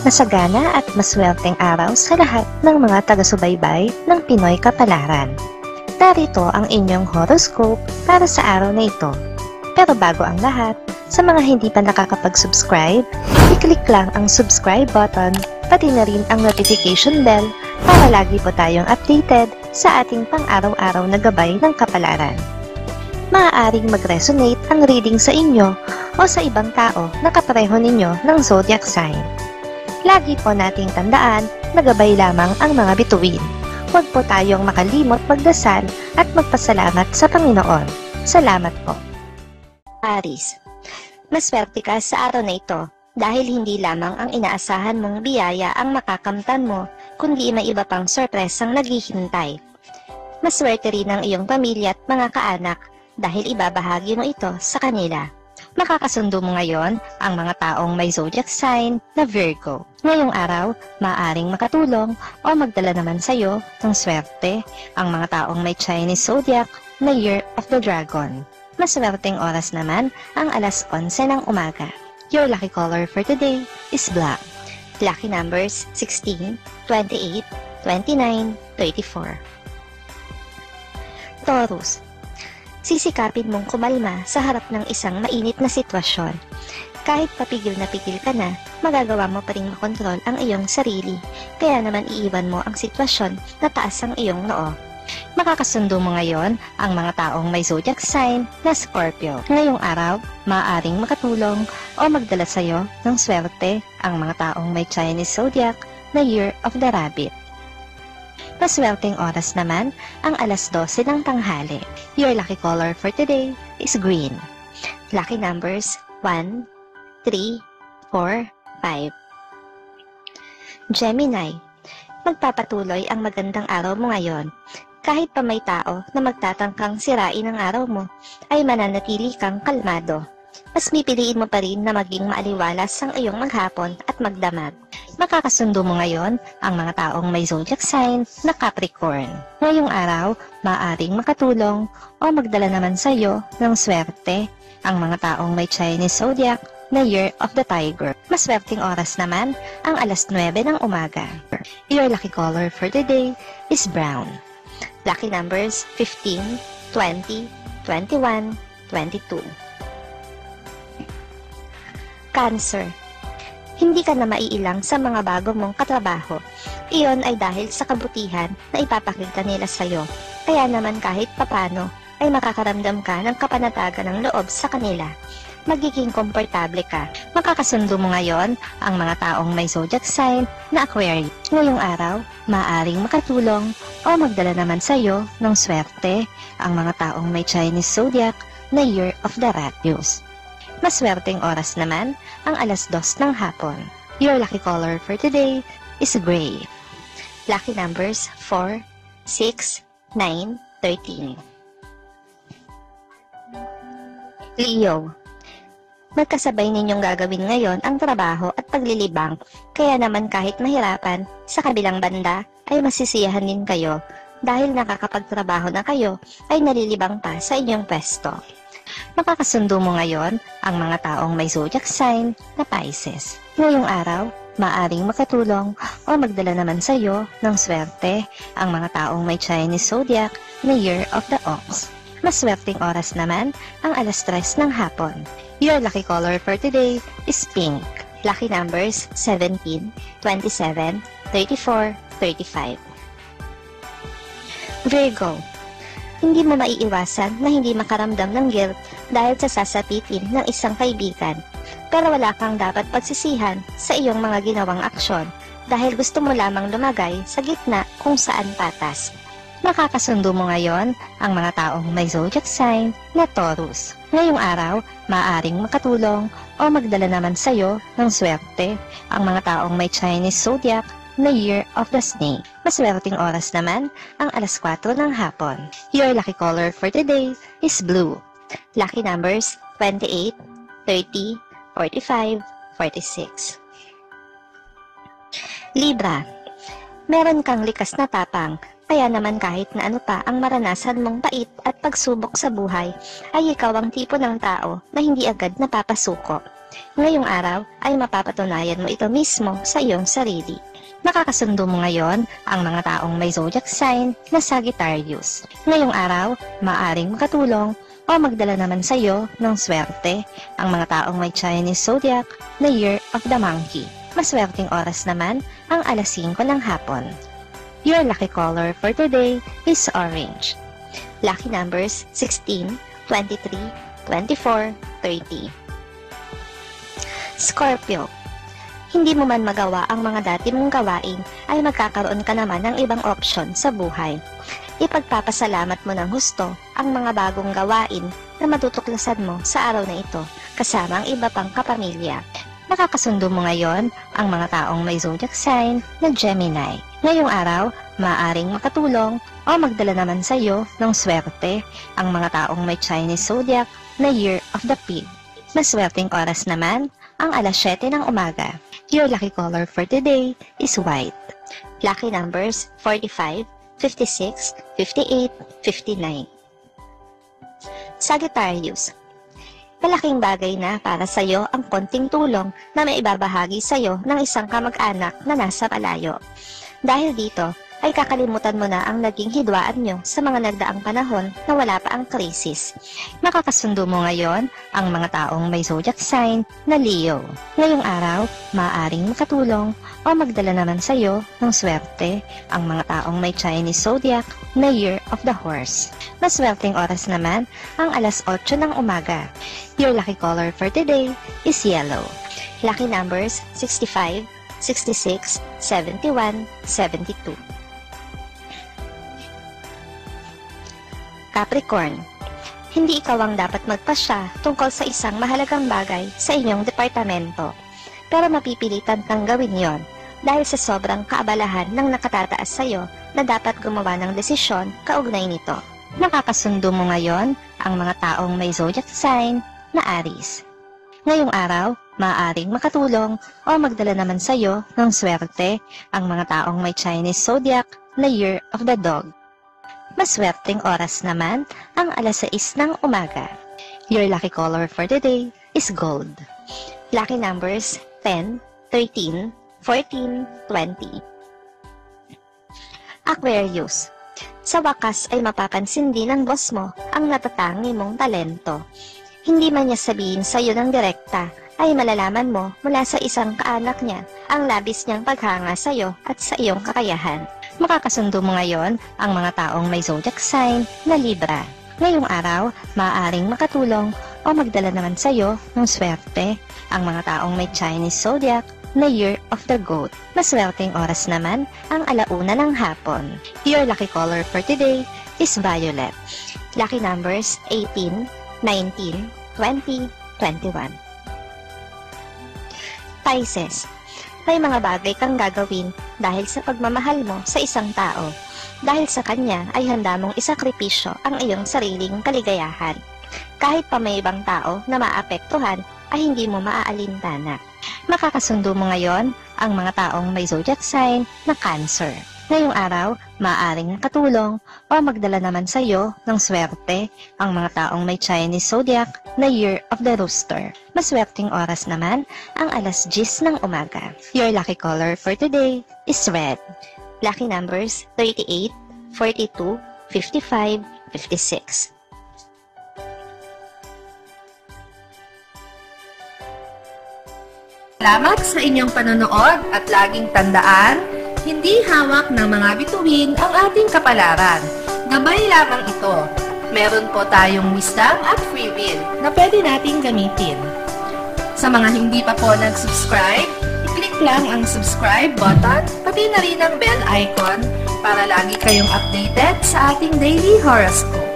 Masagana at maswerteng araw sa lahat ng mga taga-subaybay ng Pinoy Kapalaran. Narito ang inyong horoscope para sa araw na ito. Pero bago ang lahat, sa mga hindi pa nakakapag-subscribe, i-click lang ang subscribe button, pati na rin ang notification bell para lagi po tayong updated sa ating pang-araw-araw na gabay ng kapalaran. Maaaring mag-resonate ang reading sa inyo o sa ibang tao na kapareho ninyo ng zodiac sign. Lagi po nating tandaan na gabay lamang ang mga bituin. Huwag po tayong makalimot magdasal at magpasalamat sa Panginoon. Salamat po. Aries, maswerte ka sa araw na ito dahil hindi lamang ang inaasahan mong biyaya ang makakamtan mo, kundi may iba pang sorpresang naghihintay. Maswerte rin ang iyong pamilya at mga kaanak dahil ibabahagi mo ito sa kanila. Makakasundo mo ngayon ang mga taong may zodiac sign na Virgo. Ngayong araw, maaaring makatulong o magdala naman sa iyo ng swerte ang mga taong may Chinese zodiac na Year of the Dragon. Maswerteng oras naman ang alas 11 ng umaga. Your lucky color for today is black. Lucky numbers 16, 28, 29, 34. Taurus, sisikapin mong kumalma sa harap ng isang mainit na sitwasyon. Kahit papigil na pigil ka na, magagawa mo pa rin makontrol ang iyong sarili. Kaya naman iiwan mo ang sitwasyon na taas ang iyong noo. Makakasundo mo ngayon ang mga taong may zodiac sign na Scorpio. Ngayong araw, maaaring makatulong o magdala sa iyo ng swerte ang mga taong may Chinese zodiac na Year of the Rabbit. Maswerteng oras naman ang alas 12 ng tanghali. Your lucky color for today is green. Lucky numbers 1, 3, 4, 5. Gemini, magpapatuloy ang magandang araw mo ngayon. Kahit pa may tao na magtatangkang sirain ang araw mo, ay mananatili kang kalmado. Mas pipiliin mo pa rin na maging maaliwalas ang iyong maghapon at magdamag. Makakasundo mo ngayon ang mga taong may zodiac sign na Capricorn. Ngayong araw, maaaring makatulong o magdala naman sa iyo ng swerte ang mga taong may Chinese zodiac na Year of the Tiger. Maswerteng oras naman ang alas 9 ng umaga. Your lucky color for today is brown. Lucky numbers 15, 20, 21, 22. Cancer, hindi ka na maiilang sa mga bago mong katrabaho. Iyon ay dahil sa kabutihan na ipapakita nila sa iyo. Kaya naman kahit papano ay makakaramdam ka ng kapanatagan ng loob sa kanila. Magiging komportable ka. Makakasundo mo ngayon ang mga taong may zodiac sign na Aquarius. Ngayong araw, maaaring makatulong o magdala naman sa iyo ng swerte ang mga taong may Chinese zodiac na Year of the Rabbit. Maswerteng oras naman ang alas 2 ng hapon. Your lucky color for today is gray. Lucky numbers 4, 6, 9, 13. Leo, magkasabay ninyong gagawin ngayon ang trabaho at paglilibang, kaya naman kahit mahirapan, sa kabilang banda ay masisiyahan din kayo dahil nakakapagtrabaho na kayo ay nalilibang pa sa inyong pwesto. Makakasundo mo ngayon ang mga taong may zodiac sign na Pisces. Ngayong araw, maaaring makatulong o magdala naman sa iyo ng swerte ang mga taong may Chinese zodiac na Year of the Ox. Maswerteng oras naman ang alas 3 ng hapon. Your lucky color for today is pink. Lucky numbers 17, 27, 34, 35. Virgo, hindi mo maiiwasan na hindi makaramdam ng guilt dahil sa sasapitin ng isang kaibigan. Pero wala kang dapat pagsisihan sa iyong mga ginawang aksyon dahil gusto mo lamang lumagay sa gitna kung saan patas. Makakasundo mo ngayon ang mga taong may zodiac sign na Taurus. Ngayong araw, maaaring makatulong o magdala naman sa iyo ng swerte ang mga taong may Chinese zodiac na Year of the Snake. Maswerteng oras naman ang alas 4 ng hapon. Your lucky color for today is blue. Lucky numbers 28, 30, 45, 46. Libra, meron kang likas na tapang, kaya naman kahit na ano pa ang maranasan mong pait at pagsubok sa buhay, ay ikaw ang tipo ng tao na hindi agad napapasuko. Ngayong araw ay mapapatunayan mo ito mismo sa iyong sarili. Nakakasundo mo ngayon ang mga taong may zodiac sign na Sagittarius. Ngayong araw, maaaring makatulong o magdala naman sa iyo ng swerte ang mga taong may Chinese zodiac na Year of the Monkey. Maswerteng oras naman ang alas 5 ng hapon. Your lucky color for today is orange. Lucky numbers 16, 23, 24, 30. Scorpio. Hindi mo man magawa ang mga dati mong gawain, ay magkakaroon ka naman ng ibang option sa buhay. Ipagpapasalamat mo ng husto ang mga bagong gawain na matutuklasan mo sa araw na ito, kasama ang iba pang kapamilya. Nakakasundo mo ngayon ang mga taong may zodiac sign na Gemini. Ngayong araw, maaaring makatulong o magdala naman sa iyo ng swerte ang mga taong may Chinese zodiac na Year of the Pig. Maswerteng oras naman ang alas 7 ng umaga. Your lucky color for today is white. Lucky numbers 45, 56, 58, 59. Sagittarius. Malaking bagay na para sa iyo ang konting tulong na may ibabahagi sa iyo ng isang kamag-anak na nasa malayo. Dahil dito, ay kakalimutan mo na ang naging hidwaan nyo sa mga nagdaang panahon na wala pa ang krisis. Makakasundo mo ngayon ang mga taong may zodiac sign na Leo. Ngayong araw, maaaring makatulong o magdala naman sa iyo ng swerte ang mga taong may Chinese zodiac na Year of the Horse. Maswerteng oras naman ang alas 8 ng umaga. Your lucky color for today is yellow. Lucky numbers 65, 66, 71, 72. Capricorn. Hindi ikaw ang dapat magpasya tungkol sa isang mahalagang bagay sa inyong departamento, pero mapipilitan kang gawin yon dahil sa sobrang kaabalahan ng nakatataas sa iyo na dapat gumawa ng desisyon kaugnay nito. Nakakasundo mo ngayon ang mga taong may zodiac sign na Aries. Ngayong araw, maaaring makatulong o magdala naman sa iyo ng swerte ang mga taong may Chinese zodiac na Year of the Dog. Maswerteng oras naman ang alas 6 ng umaga. Your lucky color for today is gold. Lucky numbers 10, 13, 14, 20. Aquarius. Sa wakas ay mapapansin din ng boss mo ang natatangi mong talento. Hindi man niya sabihin sa iyo ng direkta, ay malalaman mo mula sa isang kaanak niya ang labis niyang paghanga sa iyo at sa iyong kakayahan. Makakasundo mo ngayon ang mga taong may zodiac sign na Libra. Ngayong araw, maaaring makatulong o magdala naman sa iyo ng swerte ang mga taong may Chinese zodiac na Year of the Goat. Maswerteng oras naman ang alauna ng hapon. Your lucky color for today is violet. Lucky numbers 18, 19, 20, 21. Pisces. May mga bagay kang gagawin dahil sa pagmamahal mo sa isang tao. Dahil sa kanya ay handa mong isakripisyo ang iyong sariling kaligayahan. Kahit pa may ibang tao na maapektuhan ay hindi mo maaalintana. Makakasundo mo ngayon ang mga taong may zodiac sign na Cancer. Ngayong araw, maaaring nakatulong o magdala naman sa iyo ng swerte ang mga taong may Chinese zodiac na Year of the Rooster. Maswerteng oras naman ang alas 10 ng umaga. Your lucky color for today is red. Lucky numbers 38, 42, 55, 56. Salamat sa inyong panonood at laging tandaan, hindi hawak ng mga bituin ang ating kapalaran. Gabay lamang ito. Meron po tayong wisdom at free will na pwede nating gamitin. Sa mga hindi pa po nag-subscribe, i-click lang ang subscribe button, pati na rin ang bell icon para lagi kayong updated sa ating daily horoscope.